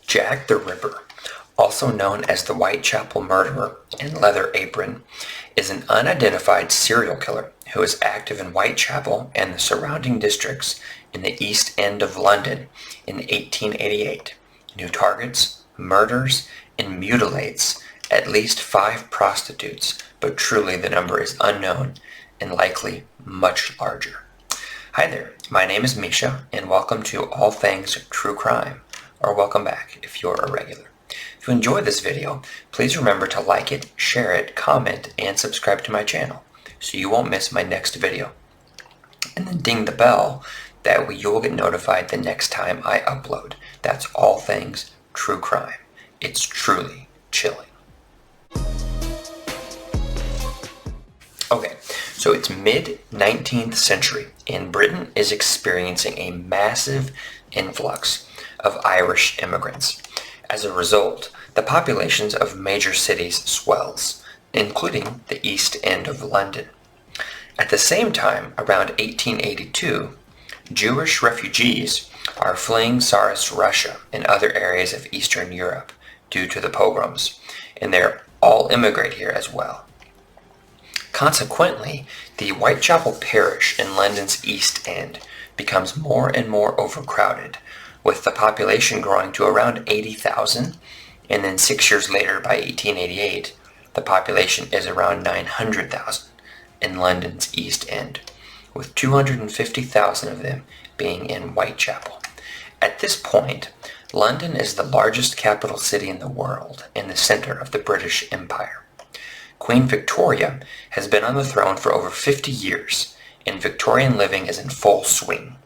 Jack the Ripper, also known as the Whitechapel Murderer and Leather Apron, is an unidentified serial killer who is active in Whitechapel and the surrounding districts in the East End of London in 1888, and who targets, murders, and mutilates at least 5 prostitutes, but truly the number is unknown and likely much larger. Hi there, my name is Misha, and welcome to All Things True Crime, or welcome back if you're a regular. If you enjoyed this video, please remember to like it, share it, comment, and subscribe to my channel so you won't miss my next video. And then ding the bell, that way you will get notified the next time I upload. That's All Things True Crime. It's truly chilling. Okay, so it's mid-19th century, and Britain is experiencing a massive influx of Irish immigrants. As a result, the populations of major cities swells, including the East End of London. At the same time, around 1882, Jewish refugees are fleeing Tsarist Russia and other areas of Eastern Europe due to the pogroms, and they're all immigrate here as well. Consequently, the Whitechapel parish in London's East End becomes more and more overcrowded, with the population growing to around 80,000, and then 6 years later, by 1888, the population is around 900,000 in London's East End, with 250,000 of them being in Whitechapel. At this point, London is the largest capital city in the world and the center of the British Empire. Queen Victoria has been on the throne for over 50 years, and Victorian living is in full swing.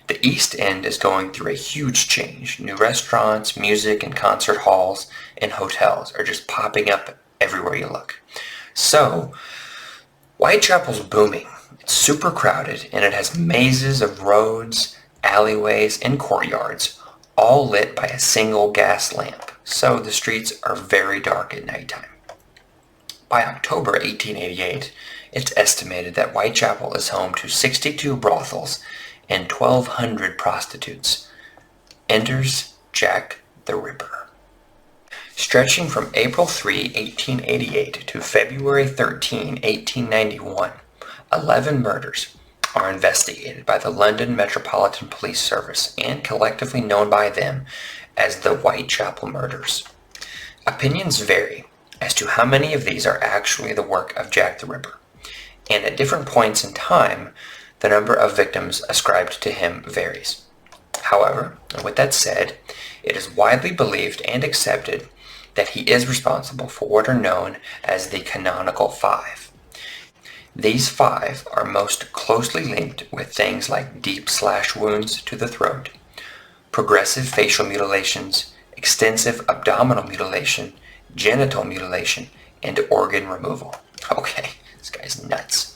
The East End is going through a huge change. New restaurants, music and concert halls, and hotels are just popping up everywhere you look. So, Whitechapel's booming. It's super crowded, and it has mazes of roads, alleyways, and courtyards, all lit by a single gas lamp. So the streets are very dark at nighttime. By October 1888, it's estimated that Whitechapel is home to 62 brothels and 1,200 prostitutes. Enters Jack the Ripper. Stretching from April 3, 1888 to February 13, 1891, 11 murders are investigated by the London Metropolitan Police Service and collectively known by them as the Whitechapel murders. Opinions vary as to how many of these are actually the work of Jack the Ripper, and at different points in time, the number of victims ascribed to him varies. However, with that said, it is widely believed and accepted that he is responsible for what are known as the Canonical Five. These 5 are most closely linked with things like deep slash wounds to the throat, progressive facial mutilations, extensive abdominal mutilation, genital mutilation, and organ removal. Okay, this guy's nuts.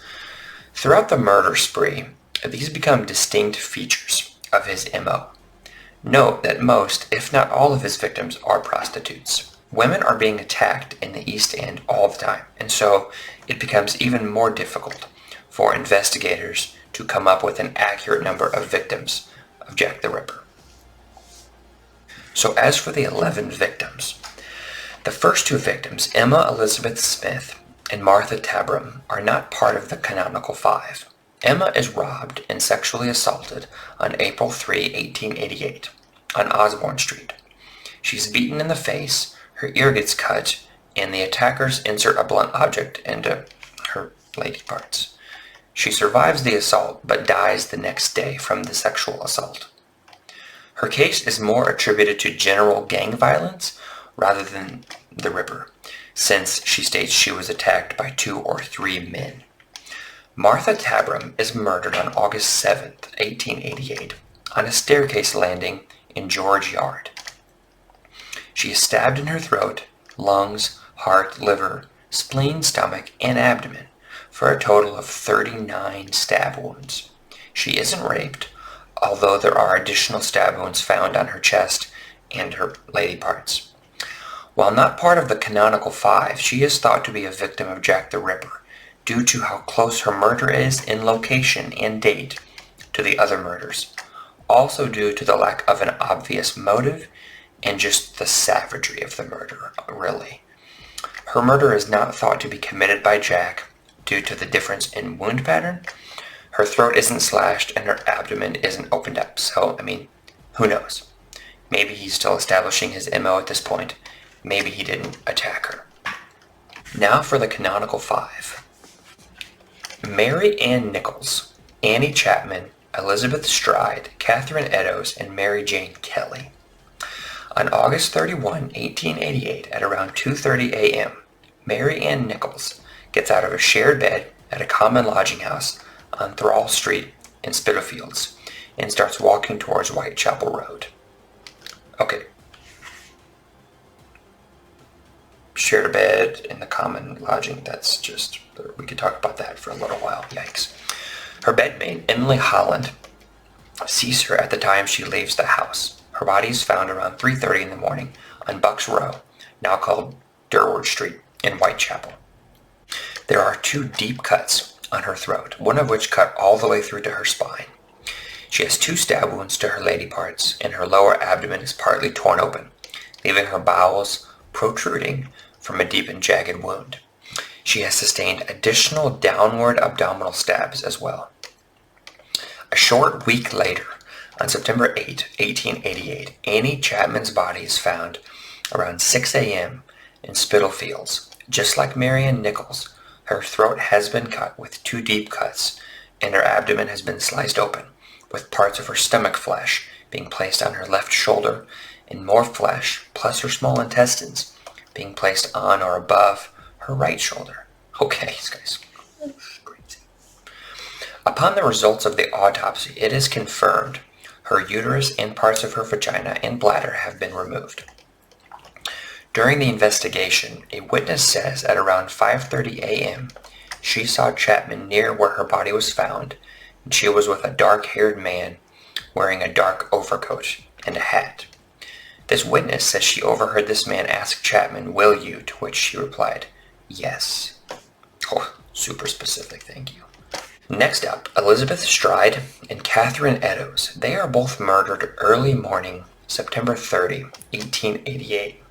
Throughout the murder spree, these become distinct features of his MO. Note that most, if not all of his victims are prostitutes. Women are being attacked in the East End all the time, and so it becomes even more difficult for investigators to come up with an accurate number of victims of Jack the Ripper. So as for the 11 victims, the first 2 victims, Emma Elizabeth Smith and Martha Tabram, are not part of the Canonical Five. Emma is robbed and sexually assaulted on April 3, 1888, on Osborne Street. She's beaten in the face, her ear gets cut, and the attackers insert a blunt object into her lady parts. She survives the assault, but dies the next day from the sexual assault. Her case is more attributed to general gang violence rather than the Ripper, since she states she was attacked by 2 or 3 men. Martha Tabram is murdered on August 7, 1888, on a staircase landing in George Yard. She is stabbed in her throat, lungs, heart, liver, spleen, stomach, and abdomen, for a total of 39 stab wounds. She isn't raped, although there are additional stab wounds found on her chest and her lady parts. While not part of the Canonical Five, she is thought to be a victim of Jack the Ripper due to how close her murder is in location and date to the other murders, also due to the lack of an obvious motive and just the savagery of the murder, really. Her murder is not thought to be committed by Jack due to the difference in wound pattern. Her throat isn't slashed and her abdomen isn't opened up, so, who knows? Maybe he's still establishing his MO at this point. Maybe he didn't attack her. Now for the canonical five. Mary Ann Nichols, Annie Chapman, Elizabeth Stride, Catherine Eddowes, and Mary Jane Kelly. On August 31, 1888, at around 2:30 a.m., Mary Ann Nichols gets out of a shared bed at a common lodging house on Thrall Street in Spitalfields and starts walking towards Whitechapel Road. Okay. Shared a bed in the common lodging, that's just, we could talk about that for a little while, yikes. Her bedmate, Emily Holland, sees her at the time she leaves the house. Her body is found around 3:30 in the morning on Bucks Row, now called Durward Street, in Whitechapel. There are 2 deep cuts on her throat, one of which cut all the way through to her spine. She has 2 stab wounds to her lady parts, and her lower abdomen is partly torn open, leaving her bowels protruding from a deep and jagged wound. She has sustained additional downward abdominal stabs as well. A short week later, on September 8, 1888, Annie Chapman's body is found around 6 a.m. in Spitalfields. Just like Mary Ann Nichols, her throat has been cut with 2 deep cuts, and her abdomen has been sliced open, with parts of her stomach flesh being placed on her left shoulder, and more flesh, plus her small intestines, being placed on or above her right shoulder. Okay, guys. Crazy. Upon the results of the autopsy, it is confirmed her uterus and parts of her vagina and bladder have been removed. During the investigation, a witness says at around 5:30 a.m. she saw Chapman near where her body was found, and she was with a dark-haired man wearing a dark overcoat and a hat. This witness says she overheard this man ask Chapman, "Will you?" to which she replied, "Yes." Oh, super specific, thank you. Next up, Elizabeth Stride and Catherine Eddowes. They are both murdered early morning, September 30, 1888.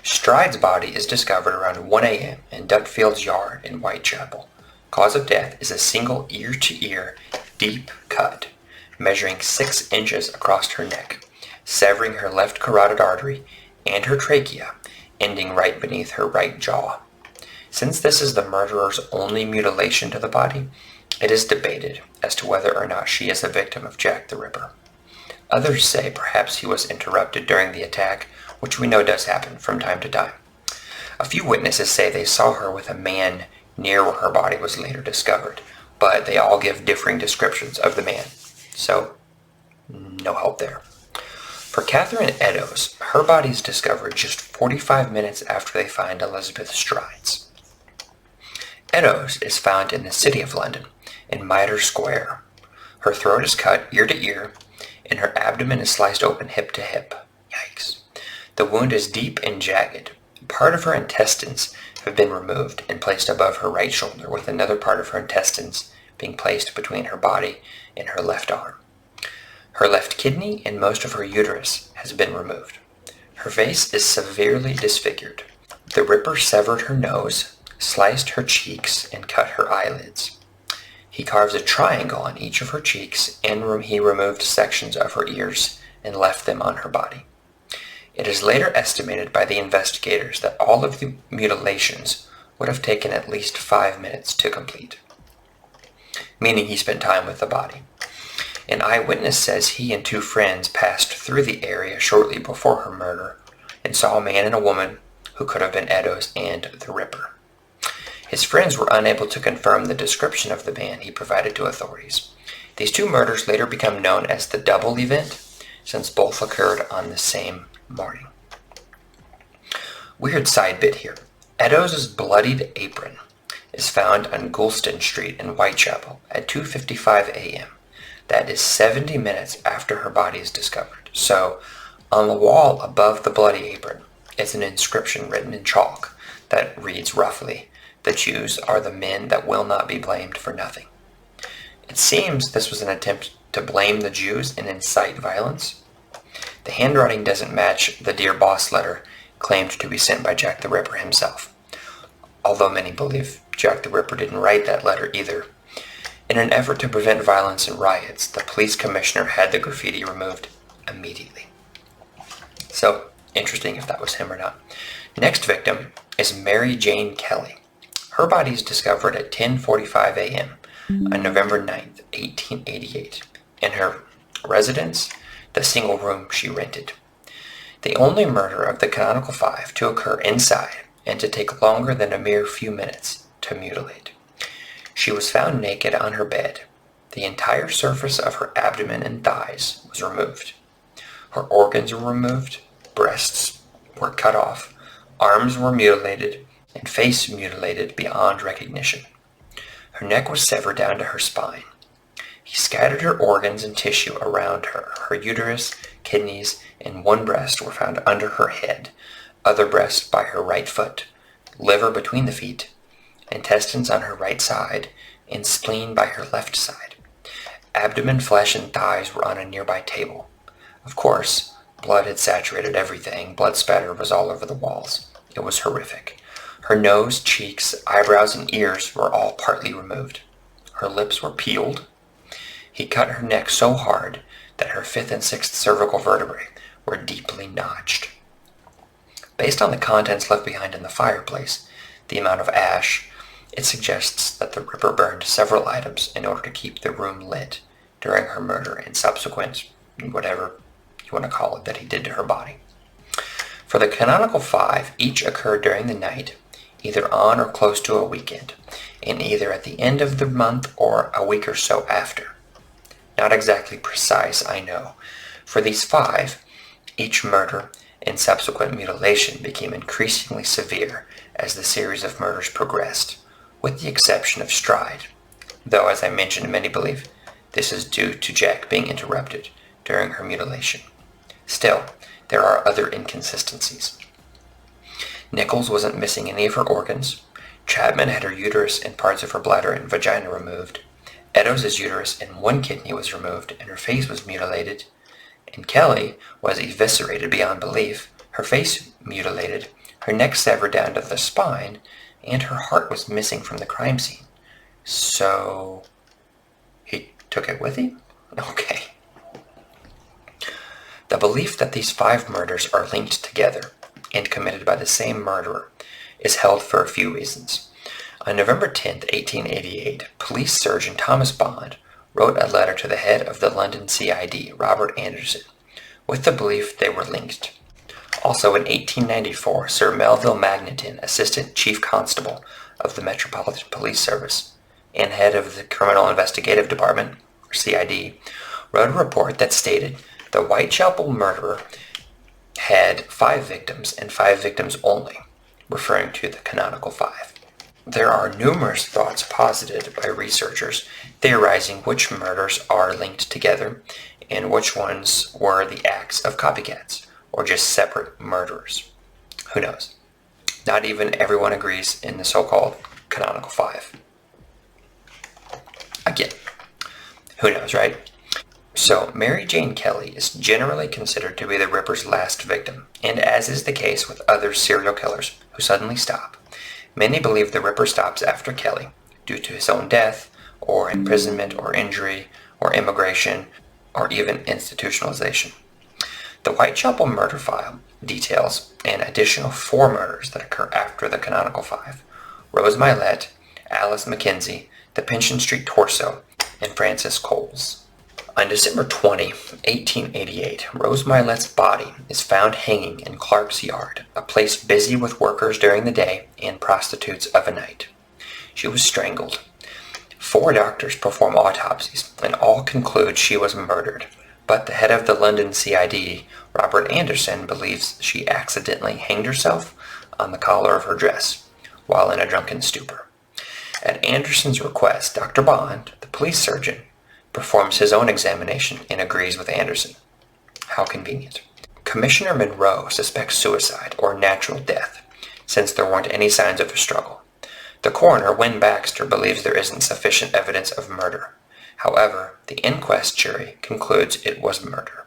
Stride's body is discovered around 1 a.m. in Dutfield's yard in Whitechapel. Cause of death is a single ear-to-ear deep cut, measuring 6 inches across her neck, severing her left carotid artery and her trachea, ending right beneath her right jaw. Since this is the murderer's only mutilation to the body, it is debated as to whether or not she is a victim of Jack the Ripper. Others say perhaps he was interrupted during the attack, which we know does happen from time to time. A few witnesses say they saw her with a man near where her body was later discovered, but they all give differing descriptions of the man, so no help there. For Catherine Eddowes, her body is discovered just 45 minutes after they find Elizabeth Stride's. Eddowes is found in the City of London, in Mitre Square. Her throat is cut ear to ear, and her abdomen is sliced open hip to hip. Yikes. The wound is deep and jagged. Part of her intestines have been removed and placed above her right shoulder, with another part of her intestines being placed between her body and her left arm. Her left kidney and most of her uterus has been removed. Her face is severely disfigured. The Ripper severed her nose, sliced her cheeks, and cut her eyelids. He carves a triangle on each of her cheeks, and he removed sections of her ears and left them on her body. It is later estimated by the investigators that all of the mutilations would have taken at least 5 minutes to complete, meaning he spent time with the body. An eyewitness says he and 2 friends passed through the area shortly before her murder and saw a man and a woman who could have been Eddowes and the Ripper. His friends were unable to confirm the description of the man he provided to authorities. These 2 murders later become known as the double event, since both occurred on the same morning. Weird side bit here. Eddowes' bloodied apron is found on Goulston Street in Whitechapel at 2:55 a.m. That is 70 minutes after her body is discovered. So, on the wall above the bloody apron is an inscription written in chalk that reads roughly, "The Jews are the men that will not be blamed for nothing." It seems this was an attempt to blame the Jews and incite violence. The handwriting doesn't match the Dear Boss letter claimed to be sent by Jack the Ripper himself, although many believe Jack the Ripper didn't write that letter either. In an effort to prevent violence and riots, the police commissioner had the graffiti removed immediately. So, interesting if that was him or not. Next victim is Mary Jane Kelly. Her body is discovered at 10:45 a.m. on November 9th, 1888, in her residence, the single room she rented. The only murder of the canonical five to occur inside and to take longer than a mere few minutes to mutilate. She was found naked on her bed. The entire surface of her abdomen and thighs was removed. Her organs were removed, breasts were cut off, arms were mutilated, and face mutilated beyond recognition. Her neck was severed down to her spine. He scattered her organs and tissue around her. Her uterus, kidneys, and one breast were found under her head, other breasts by her right foot, liver between the feet, intestines on her right side, and spleen by her left side. Abdomen, flesh, and thighs were on a nearby table. Of course, blood had saturated everything. Blood spatter was all over the walls. It was horrific. Her nose, cheeks, eyebrows, and ears were all partly removed. Her lips were peeled. He cut her neck so hard that her fifth and sixth cervical vertebrae were deeply notched. Based on the contents left behind in the fireplace, the amount of ash, it suggests that the Ripper burned several items in order to keep the room lit during her murder and subsequent, whatever you want to call it, that he did to her body. For the canonical five, each occurred during the night, either on or close to a weekend, and either at the end of the month or a week or so after. Not exactly precise, I know. For these five, each murder and subsequent mutilation became increasingly severe as the series of murders progressed, with the exception of Stride, though, as I mentioned, many believe this is due to Jack being interrupted during her mutilation. Still, there are other inconsistencies. Nichols wasn't missing any of her organs. Chapman had her uterus and parts of her bladder and vagina removed. Eddowes' uterus and one kidney was removed, and her face was mutilated. And Kelly was eviscerated beyond belief, her face mutilated, her neck severed down to the spine, and her heart was missing from the crime scene. So, he took it with him? Okay. The belief that these five murders are linked together and committed by the same murderer is held for a few reasons. On November 10, 1888, police surgeon Thomas Bond wrote a letter to the head of the London CID, Robert Anderson, with the belief they were linked. Also in 1894, Sir Melville Magneton, Assistant Chief Constable of the Metropolitan Police Service and head of the Criminal Investigative Department, or CID, wrote a report that stated the Whitechapel murderer had 5 victims and 5 victims only, referring to the canonical 5. There are numerous thoughts posited by researchers theorizing which murders are linked together and which ones were the acts of copycats or just separate murderers. Who knows? Not even everyone agrees in the so-called canonical 5. Again, who knows, right? So, Mary Jane Kelly is generally considered to be the Ripper's last victim, and as is the case with other serial killers who suddenly stop, many believe the Ripper stops after Kelly due to his own death, or imprisonment, or injury, or immigration, or even institutionalization. The Whitechapel murder file details an additional 4 murders that occur after the canonical 5. Rose Mylett, Alice Mackenzie, the Pinchin Street Torso, and Francis Coles. On December 20, 1888, Rose Mylett's body is found hanging in Clark's Yard, a place busy with workers during the day and prostitutes of a night. She was strangled. 4 doctors perform autopsies, and all conclude she was murdered, but the head of the London CID, Robert Anderson, believes she accidentally hanged herself on the collar of her dress while in a drunken stupor. At Anderson's request, Dr. Bond, the police surgeon, performs his own examination and agrees with Anderson. How convenient. Commissioner Monroe suspects suicide or natural death, since there weren't any signs of a struggle. The coroner, Wynne Baxter, believes there isn't sufficient evidence of murder. However, the inquest jury concludes it was murder.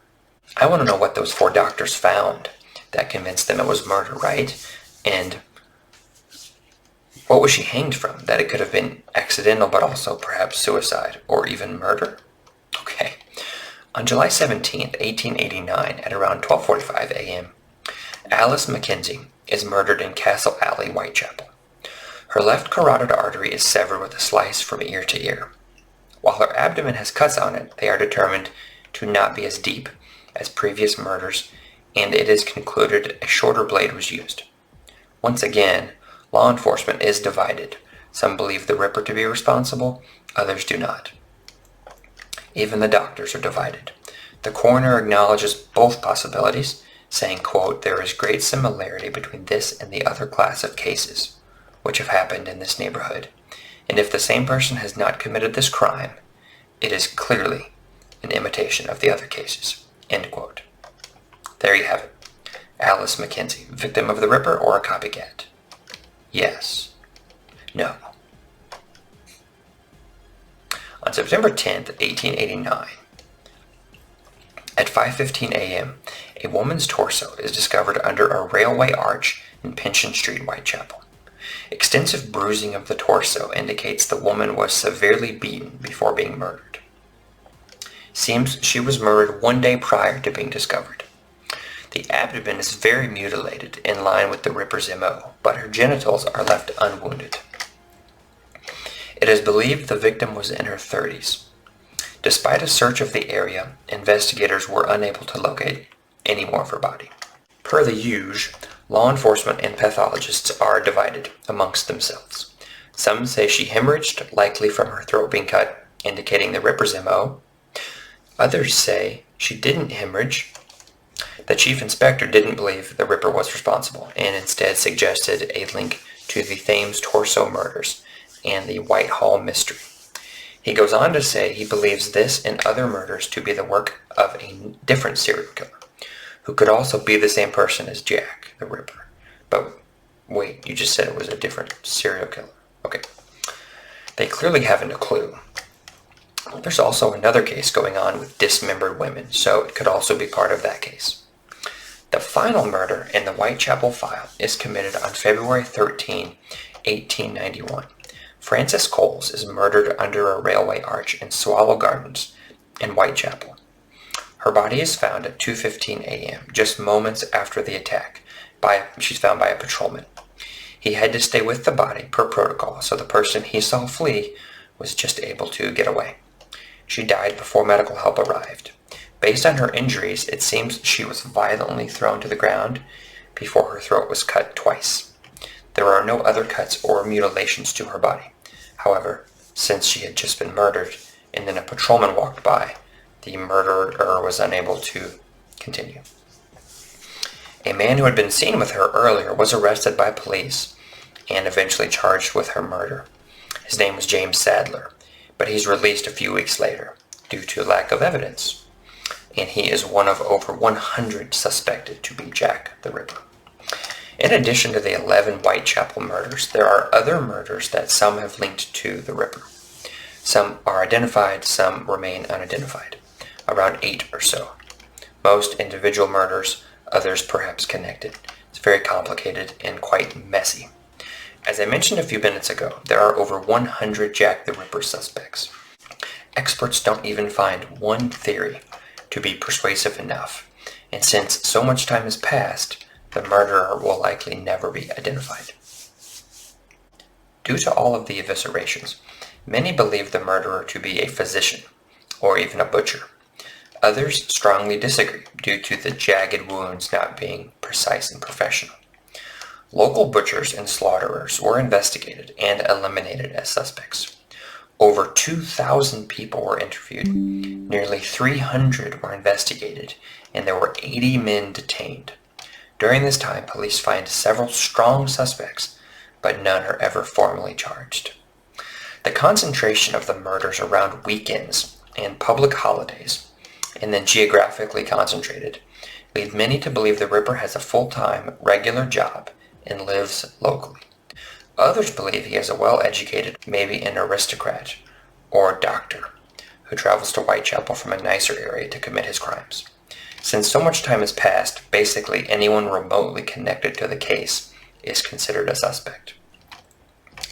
I want to know what those 4 doctors found that convinced them it was murder, right? And what was she hanged from? That it could have been accidental, but also perhaps suicide or even murder? Okay. On July 17th, 1889, at around 12:45 a.m., Alice Mackenzie is murdered in Castle Alley, Whitechapel. Her left carotid artery is severed with a slice from ear to ear. While her abdomen has cuts on it, they are determined to not be as deep as previous murders, and it is concluded a shorter blade was used. Once again, law enforcement is divided. Some believe the Ripper to be responsible, others do not. Even the doctors are divided. The coroner acknowledges both possibilities, saying, quote, "There is great similarity between this and the other class of cases which have happened in this neighborhood, and if the same person has not committed this crime, it is clearly an imitation of the other cases," end quote. There you have it. Alice Mackenzie, victim of the Ripper or a copycat? Yes. No. On September 10th, 1889, at 5:15 a.m., a woman's torso is discovered under a railway arch in Pynchon Street, Whitechapel. Extensive bruising of the torso indicates the woman was severely beaten before being murdered. Seems she was murdered 1 day prior to being discovered. The abdomen is very mutilated, in line with the Ripper's MO, but her genitals are left unwounded. It is believed the victim was in her 30s. Despite a search of the area, investigators were unable to locate any more of her body. Per the usual, law enforcement and pathologists are divided amongst themselves. Some say she hemorrhaged, likely from her throat being cut, indicating the Ripper's MO. Others say she didn't hemorrhage. The chief inspector didn't believe the Ripper was responsible and instead suggested a link to the Thames torso murders and the Whitehall mystery. He goes on to say he believes this and other murders to be the work of a different serial killer, who could also be the same person as Jack the Ripper. But wait, you just said it was a different serial killer. Okay. They clearly haven't a clue. There's also another case going on with dismembered women, so it could also be part of that case. The final murder in the Whitechapel file is committed on February 13, 1891. Frances Coles is murdered under a railway arch in Swallow Gardens in Whitechapel. Her body is found at 2:15 a.m., just moments after the attack. She's found by a patrolman. He had to stay with the body per protocol, so the person he saw flee was just able to get away. She died before medical help arrived. Based on her injuries, it seems she was violently thrown to the ground before her throat was cut twice. There are no other cuts or mutilations to her body. However, since she had just been murdered and then a patrolman walked by, the murderer was unable to continue. A man who had been seen with her earlier was arrested by police and eventually charged with her murder. His name was James Sadler, but he's released a few weeks later due to lack of evidence, and he is one of over 100 suspected to be Jack the Ripper. In addition to the 11 Whitechapel murders, there are other murders that some have linked to the Ripper. Some are identified, some remain unidentified, around 8 or so. Most individual murders, others perhaps connected. It's very complicated and quite messy. As I mentioned a few minutes ago, there are over 100 Jack the Ripper suspects. Experts don't even find one theory to be persuasive enough, and since so much time has passed, the murderer will likely never be identified. Due to all of the eviscerations, many believe the murderer to be a physician, or even a butcher. Others strongly disagree due to the jagged wounds not being precise and professional. Local butchers and slaughterers were investigated and eliminated as suspects. Over 2,000 people were interviewed, nearly 300 were investigated, and there were 80 men detained. During this time, police find several strong suspects, but none are ever formally charged. The concentration of the murders around weekends and public holidays, and then geographically concentrated, lead many to believe the Ripper has a full-time, regular job and lives locally. Others believe he is a well-educated, maybe an aristocrat or doctor, who travels to Whitechapel from a nicer area to commit his crimes. Since so much time has passed, basically anyone remotely connected to the case is considered a suspect.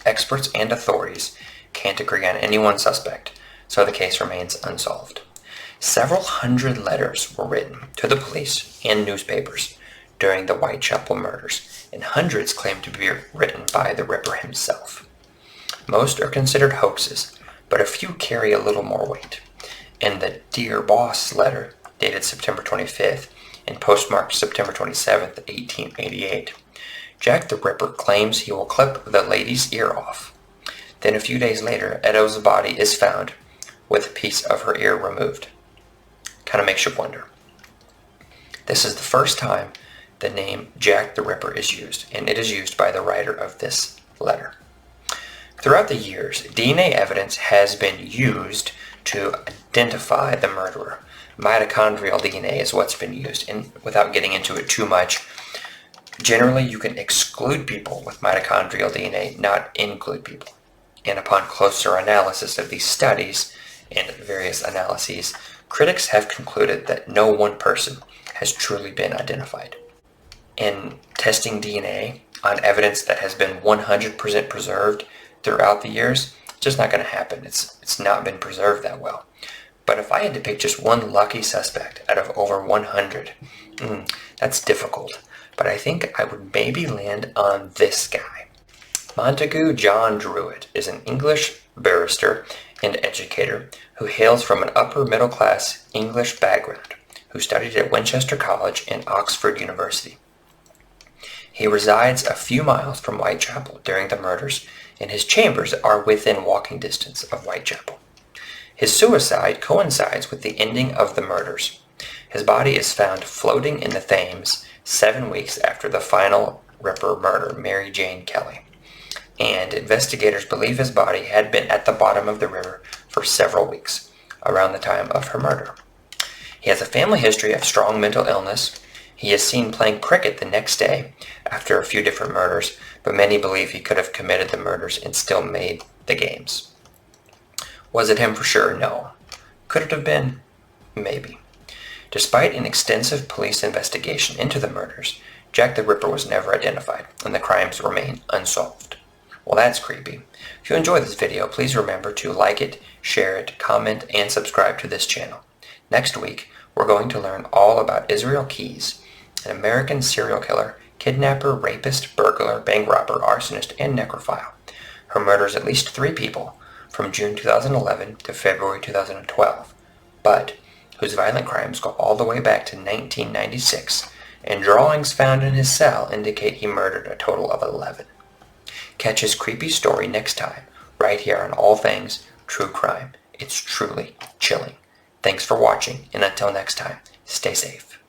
Experts and authorities can't agree on any one suspect, so the case remains unsolved. Several hundred letters were written to the police and newspapers during the Whitechapel murders, and hundreds claim to be written by the Ripper himself. Most are considered hoaxes, but a few carry a little more weight. In the Dear Boss letter, dated September 25th and postmarked September 27th, 1888, Jack the Ripper claims he will clip the lady's ear off. Then a few days later, Edo's body is found with a piece of her ear removed. Kind of makes you wonder. This is the first time the name Jack the Ripper is used, and it is used by the writer of this letter. Throughout the years, DNA evidence has been used to identify the murderer. Mitochondrial DNA is what's been used, and without getting into it too much, generally you can exclude people with mitochondrial DNA, not include people. And upon closer analysis of these studies and various analyses, critics have concluded that no one person has truly been identified. In testing DNA on evidence that has been 100% preserved throughout the years, it's just not going to happen. It's not been preserved that well. But if I had to pick just one lucky suspect out of over 100, that's difficult. But I think I would maybe land on this guy. Montagu John Druitt is an English barrister and educator who hails from an upper middle class English background, who studied at Winchester College and Oxford University. He resides a few miles from Whitechapel during the murders, and his chambers are within walking distance of Whitechapel. His suicide coincides with the ending of the murders. His body is found floating in the Thames 7 weeks after the final Ripper murder, Mary Jane Kelly. And investigators believe his body had been at the bottom of the river for several weeks, around the time of her murder. He has a family history of strong mental illness. He is seen playing cricket the next day after a few different murders, but many believe he could have committed the murders and still made the games. Was it him for sure? No. Could it have been? Maybe. Despite an extensive police investigation into the murders, Jack the Ripper was never identified, and the crimes remain unsolved. Well, that's creepy. If you enjoyed this video, please remember to like it, share it, comment, and subscribe to this channel. Next week, we're going to learn all about Israel Keyes, an American serial killer, kidnapper, rapist, burglar, bank robber, arsonist, and necrophile. Her murders at least 3 people from June 2011 to February 2012, but whose violent crimes go all the way back to 1996, and drawings found in his cell indicate he murdered a total of 11. Catch his creepy story next time, right here on All Things True Crime. It's truly chilling. Thanks for watching, and until next time, stay safe.